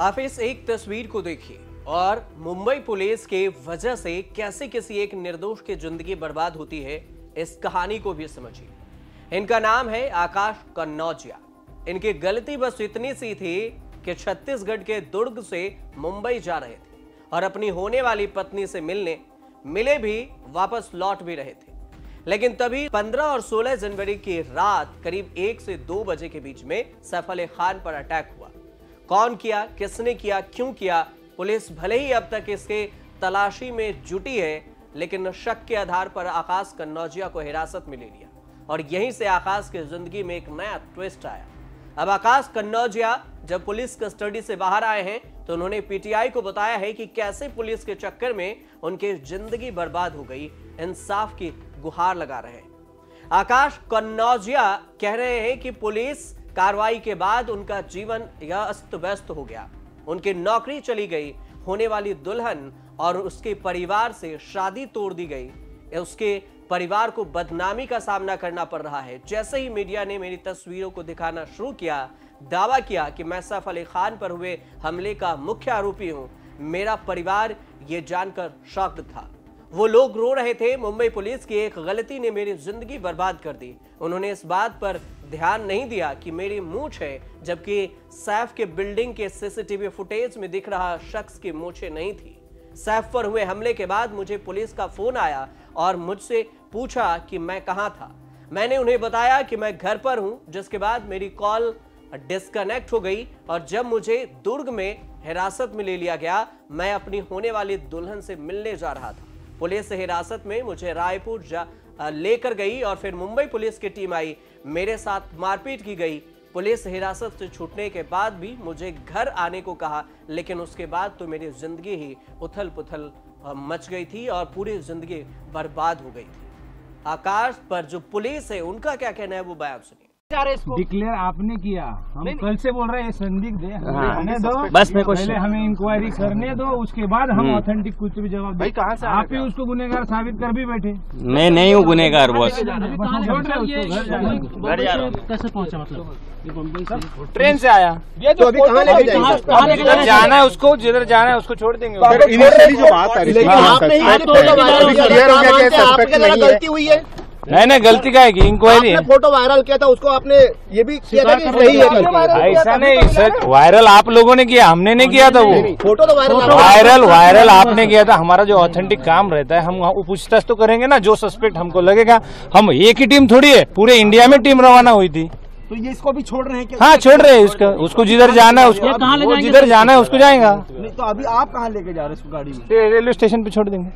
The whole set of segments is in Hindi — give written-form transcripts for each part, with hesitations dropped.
आप इस एक तस्वीर को देखिए और मुंबई पुलिस के वजह से कैसे किसी एक निर्दोष की जिंदगी बर्बाद होती है, इस कहानी को भी समझिए। इनका नाम है आकाश कन्नौजिया। इनकी गलती बस इतनी सी थी कि छत्तीसगढ़ के दुर्ग से मुंबई जा रहे थे और अपनी होने वाली पत्नी से मिले भी वापस लौट भी रहे थे। लेकिन तभी 15 और 16 जनवरी की रात करीब 1 से 2 बजे के बीच में सैफ अली खान पर अटैक हुआ। कौन किया, किसने किया, क्यों किया, पुलिस भले ही अब तक इसके तलाशी में जुटी है, लेकिन शक के आधार पर आकाश कन्नौजिया को हिरासत में ले लिया और यहीं से आकाश की जिंदगी में एक नया ट्विस्ट आया। अब आकाश कन्नौजिया जब पुलिस कस्टडी से बाहर आए हैं तो उन्होंने पीटीआई को बताया है कि कैसे पुलिस के चक्कर में उनकी जिंदगी बर्बाद हो गई। इंसाफ की गुहार लगा रहे हैं। आकाश कन्नौजिया कह रहे हैं कि पुलिस कार्रवाई के बाद उनका जीवन अस्त व्यस्त हो गया, उनकी नौकरी चली गई, होने वाली दुल्हन और उसके परिवार से शादी तोड़ दी गई, उसके परिवार को बदनामी का सामना करना पड़ रहा है। जैसे ही मीडिया ने मेरी तस्वीरों को दिखाना शुरू किया, दावा किया कि मैं सैफ अली खान पर हुए हमले का मुख्य आरोपी हूं, मेरा परिवार ये जानकर शॉक्ड था। वो लोग रो रहे थे, मुंबई पुलिस की एक गलती ने मेरी जिंदगी बर्बाद कर दी। उन्होंने इस बात पर ध्यान नहीं दिया कि मेरी मूंछ है, जबकि सैफ के बिल्डिंग के सीसीटीवी फुटेज में दिख रहा शख्स की मूंछें नहीं थी। सैफ पर हुए हमले के बाद मुझे पुलिस का फोन आया और मुझसे पूछा कि मैं कहां था। मैंने उन्हें बताया कि मैं घर पर हूं, जिसके बाद मेरी कॉल डिस्कनेक्ट हो गई और जब मुझे दुर्ग में हिरासत में ले लिया गया, मैं अपनी होने वाली दुल्हन से मिलने जा रहा था। पुलिस हिरासत में मुझे रायपुर लेकर गई और फिर मुंबई पुलिस की टीम आई, मेरे साथ मारपीट की गई। पुलिस हिरासत से छूटने के बाद भी मुझे घर आने को कहा, लेकिन उसके बाद तो मेरी जिंदगी ही उथल पुथल मच गई थी और पूरी जिंदगी बर्बाद हो गई थी। आकाश पर जो पुलिस है उनका क्या कहना है वो बयान सुनिए। डिक्लेयर आपने किया, हम कल से बोल रहे हैं संदिग्ध है, हमें दो, बस में पहले हमें इंक्वायरी करने दो, उसके बाद हम ऑथेंटिक कुछ भी जवाब दें। कहाँ से आप ही उसको गुनहगार साबित कर भी बैठे। मैं नहीं हूँ गुनहगार बॉस। छोड़ रहे घर जा रहा हूँ। कैसे पहुंचा, मतलब ट्रेन से आया। ये तो अभी कहाँ लेके जाएंगे? जिधर जाना है उसको, जिधर जाना है उसको छोड़ देंगे। गलती हुई है? नहीं, गलती का है कि इंक्वायरी। फोटो वायरल किया था, उसको आपने ये भी किया था कि सही है? ऐसा नहीं सर, वायरल आप लोगों ने किया, हमने नहीं किया था। वो फोटो तो वायरल आपने किया था। हमारा जो ऑथेंटिक काम रहता है, हम पूछताछ तो करेंगे ना, जो सस्पेक्ट हमको लगेगा। हम एक ही टीम थोड़ी है, पूरे इंडिया में टीम रवाना हुई थी। तो ये इसको भी छोड़ रहे हैं? हाँ, छोड़ रहे हैं उसको जिधर जाना है, उसको जिधर जाना है उसको जाएगा। नहीं तो अभी आप कहाँ लेके जा रहे हैं इसको? गाड़ी में रेलवे स्टेशन पे छोड़ देंगे।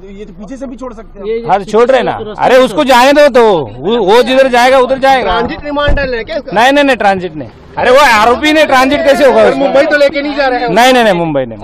ये तो पीछे से भी छोड़ सकते हैं। हर छोड़ रहे ना। अरे उसको जाने दो, तो वो जिधर जाएगा उधर जाएगा। ट्रांजिट रिमांड है क्या? नहीं, ट्रांजिट नहीं। अरे वो आरोपी ने, ट्रांजिट कैसे होगा? मुंबई तो लेके नहीं जा रहे हैं। नहीं, मुंबई नहीं।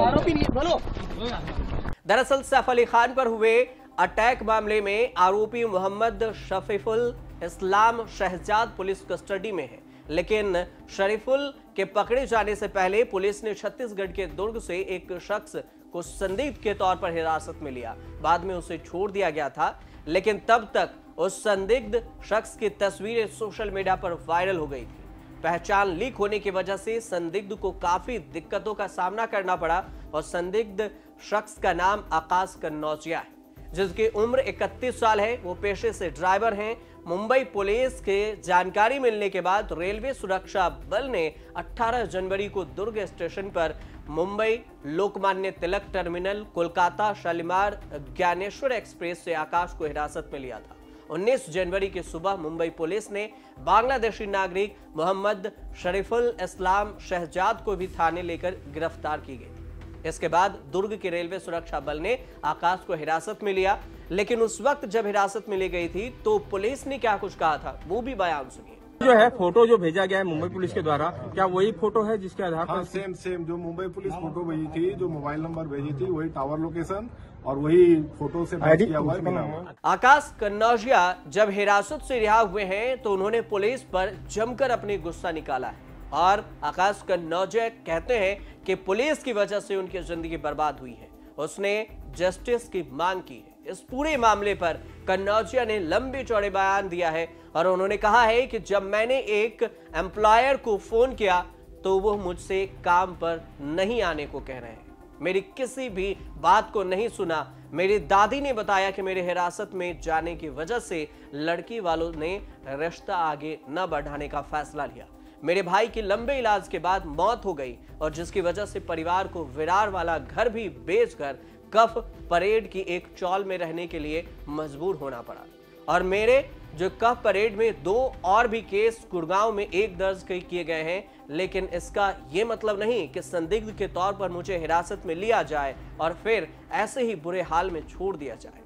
दरअसल सैफ अली खान पर हुए अटैक मामले में आरोपी मोहम्मद शरीफुल इस्लाम शहजाद पुलिस कस्टडी में है, लेकिन शरीफुल के पकड़े जाने से पहले पुलिस ने छत्तीसगढ़ के दुर्ग से एक शख्स को संदिग्ध के तौर पर हिरासत में लिया। बाद में उसे छोड़ दिया गया था, लेकिन तब तक उस संदिग्ध शख्स की तस्वीरें सोशल मीडिया पर वायरल हो गई थी। पहचान लीक होने की वजह से संदिग्ध को काफी दिक्कतों का सामना करना पड़ा और संदिग्ध शख्स का नाम आकाश कन्नौजिया है, जिसकी उम्र 31 साल है। वो पेशे से ड्राइवर हैं। मुंबई पुलिस के जानकारी मिलने के बाद रेलवे सुरक्षा बल ने 18 जनवरी को दुर्ग स्टेशन पर मुंबई लोकमान्य तिलक टर्मिनल कोलकाता शालीमार ज्ञानेश्वर एक्सप्रेस से आकाश को हिरासत में लिया था। 19 जनवरी की सुबह मुंबई पुलिस ने बांग्लादेशी नागरिक मोहम्मद शरीफुल इस्लाम शहजाद को भी थाने लेकर गिरफ्तार की गई। इसके बाद दुर्ग के रेलवे सुरक्षा बल ने आकाश को हिरासत में लिया, लेकिन उस वक्त जब हिरासत में ली गई थी तो पुलिस ने क्या कुछ कहा था वो भी बयान सुनिए। जो है फोटो जो भेजा गया है मुंबई पुलिस के द्वारा, क्या वही फोटो है जिसके आधार पर? हाँ, सेम जो मुंबई पुलिस फोटो भेजी थी, जो मोबाइल नंबर भेजी थी, वही टावर लोकेशन और वही फोटो से मैच किया हुआ है। आकाश कन्नौजिया जब हिरासत से रिहा हुए हैं तो उन्होंने पुलिस पर जमकर अपनी गुस्सा निकाला है और आकाश कन्नौजिया कहते हैं कि पुलिस की वजह से उनकी जिंदगी बर्बाद हुई है। उसने जस्टिस की मांग की है। इस पूरे मामले पर कन्नौजिया ने लंबे चौड़े बयान दिया है और उन्होंने कहा है कि जब मैंने एक एम्प्लॉयर को फोन किया तो वो मुझसे काम पर नहीं आने को कह रहे हैं। मेरी किसी भी बात को नहीं सुना। मेरी दादी ने बताया कि मेरे हिरासत में जाने की वजह से लड़की वालों ने रिश्ता आगे न बढ़ाने का फैसला लिया। मेरे भाई की लंबे इलाज के बाद मौत हो गई और जिसकी वजह से परिवार को विरार वाला घर भी बेचकर कफ परेड की एक चौल में रहने के लिए मजबूर होना पड़ा। और मेरे जो कफ परेड में 2 और भी केस गुड़गांव में एक दर्ज किए गए हैं, लेकिन इसका यह मतलब नहीं कि संदिग्ध के तौर पर मुझे हिरासत में लिया जाए और फिर ऐसे ही बुरे हाल में छोड़ दिया जाए।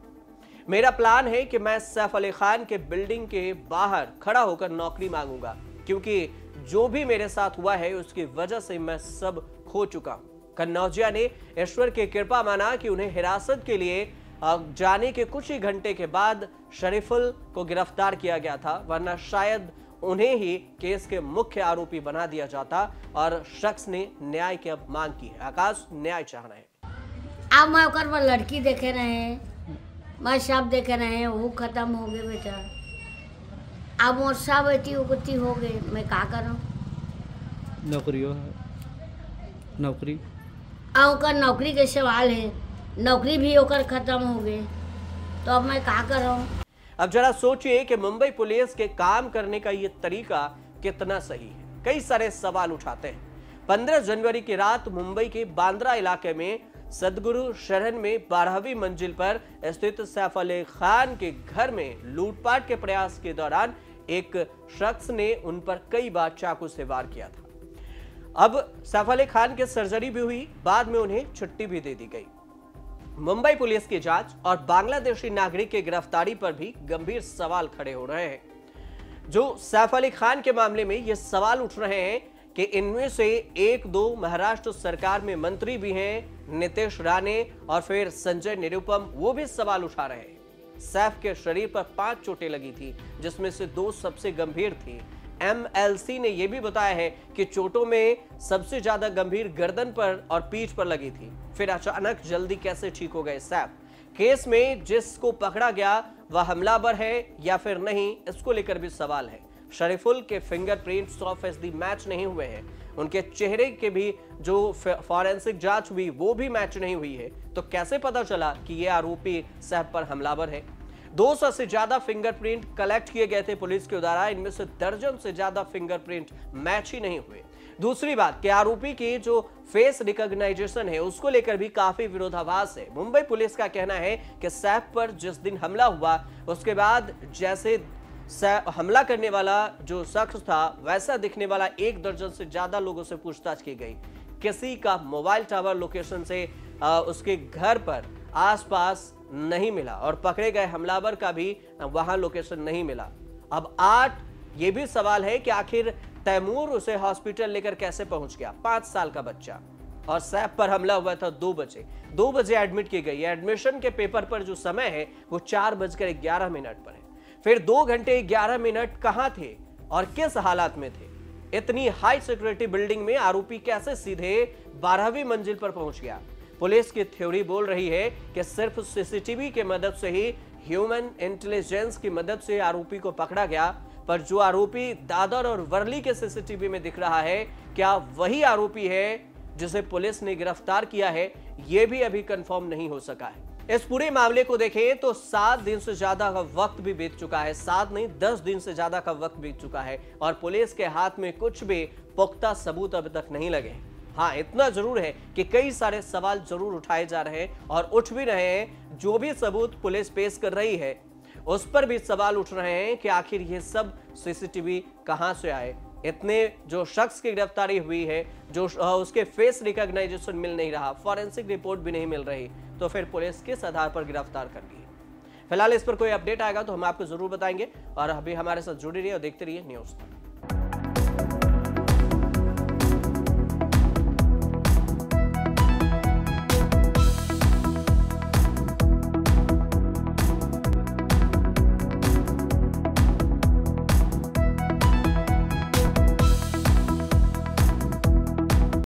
मेरा प्लान है कि मैं सैफ अली खान के बिल्डिंग के बाहर खड़ा होकर नौकरी मांगूंगा, क्योंकि जो भी मेरे साथ हुआ है उसकी वजह से मैं सब खो चुका हूं। कन्नौजिया ने ईश्वर की कृपा माना कि उन्हें हिरासत के लिए जाने के कुछ ही घंटे के बाद शरीफुल को गिरफ्तार किया गया था, वरना शायद उन्हें ही केस के मुख्य आरोपी बना दिया जाता। और शख्स ने न्याय की अब मांग की है। आकाश न्याय चाह रहे हैं। अब मैं ओकर पर लड़की देखे रहे, मैं सब देखे रहे, वो खत्म हो गए बेटा। अब मोर सब बेटी उगती हो गए, मैं का करूं? नौकरी ओकर नौकरी के सवाल है, नौकरी भी ओकर खत्म हो गए, तो अब मैं का करूं? अब जरा सोचिए कि मुंबई पुलिस के काम करने का ये तरीका कितना सही है। कई सारे सवाल उठाते हैं। 15 जनवरी की रात मुंबई के बांद्रा इलाके में सदगुरु शरण में 12वीं मंजिल पर स्थित सैफ अली खान के घर में लूटपाट के प्रयास के दौरान एक शख्स ने उन पर कई बार चाकू से वार किया था। अब सैफ अली खान की सर्जरी भी हुई, बाद में उन्हें छुट्टी भी दे दी गई। मुंबई पुलिस की जांच और बांग्लादेशी नागरिक की गिरफ्तारी पर भी गंभीर सवाल खड़े हो रहे हैं। जो सैफ अली खान के मामले में ये सवाल उठ रहे हैं कि इनमें से 1-2 महाराष्ट्र सरकार में मंत्री भी हैं, नीतीश राणे और फिर संजय निरुपम, वो भी सवाल उठा रहे हैं। सैफ के शरीर पर 5 चोटें लगी थी, जिसमें से 2 सबसे गंभीर थी। MLC ने यह भी बताया है कि चोटों में सबसे ज्यादा गंभीर गर्दन पर और पीठ पर लगी थी। फिर अचानक जल्दी कैसे ठीक हो गए सैफ? केस में जिसको पकड़ा गया वह हमलावर है या फिर नहीं, इसको लेकर भी सवाल है। शरीफुल के फिंगरप्रिंट 100% मैच नहीं हुए हैं, उनके चेहरे के भी जो फॉरेंसिक जांच हुई वो भी मैच नहीं हुई है, तो कैसे पता चला कि यह आरोपी सैफ पर हमलावर है? 200 से ज्यादा फिंगरप्रिंट कलेक्ट किए गए थे पुलिस के द्वारा, इनमें से दर्जन से ज्यादा फिंगरप्रिंट मैच ही नहीं हुए। दूसरी बात कि आरोपी की जो फेस रिकॉग्नाइजेशन है उसको लेकर भी काफी विरोधाभास है। मुंबई पुलिस का कहना है कि सैफ पर जिस दिन हमला हुआ उसके बाद जैसे हमला करने वाला जो शख्स था वैसा दिखने वाला 1 दर्जन से ज्यादा लोगों से पूछताछ की गई। किसी का मोबाइल टावर लोकेशन से उसके घर पर आसपास नहीं मिला और पकड़े गए हमलावर का भी वहां लोकेशन नहीं मिला। अब 8 ये भी सवाल है कि आखिर तैमूर उसे हॉस्पिटल लेकर कैसे पहुंच गया? 5 साल का बच्चा, और सैफ पर हमला हुआ था 2 बजे एडमिट की गई। एडमिशन के पेपर पर जो समय है वो 4:11 पर है। फिर 2 घंटे 11 मिनट कहां थे और किस हालात में थे? इतनी हाई सिक्योरिटी बिल्डिंग में आरोपी कैसे सीधे 12वीं मंजिल पर पहुंच गया? पुलिस की थ्योरी बोल रही है कि सिर्फ सीसीटीवी की मदद से ही, ह्यूमन इंटेलिजेंस की मदद से आरोपी को पकड़ा गया, पर जो आरोपी दादर और वर्ली के सीसीटीवी में दिख रहा है, क्या वही आरोपी है जिसे पुलिस ने गिरफ्तार किया है? यह भी अभी कंफर्म नहीं हो सका है। इस पूरे मामले को देखें तो 7 दिन से ज्यादा का वक्त भी बीत चुका है, 7 नहीं 10 दिन से ज्यादा का वक्त बीत चुका है और पुलिस के हाथ में कुछ भी पुख्ता सबूत अभी तक नहीं लगे। हाँ, इतना जरूर है कि कई सारे सवाल जरूर उठाए जा रहे हैं और उठ भी रहे हैं। जो भी सबूत पुलिस पेश कर रही है उस पर भी सवाल उठ रहे हैं कि आखिर ये सब सीसीटीवी कहां से आए? इतने जो शख्स की गिरफ्तारी हुई है, जो उसके फेस रिकॉग्नाइजेशन मिल नहीं रहा, फॉरेंसिक रिपोर्ट भी नहीं मिल रही, तो फिर पुलिस किस आधार पर गिरफ्तार कर ली है? फिलहाल इस पर कोई अपडेट आएगा तो हम आपको जरूर बताएंगे और अभी हमारे साथ जुड़े रहिए और देखते रहिए न्यूज़।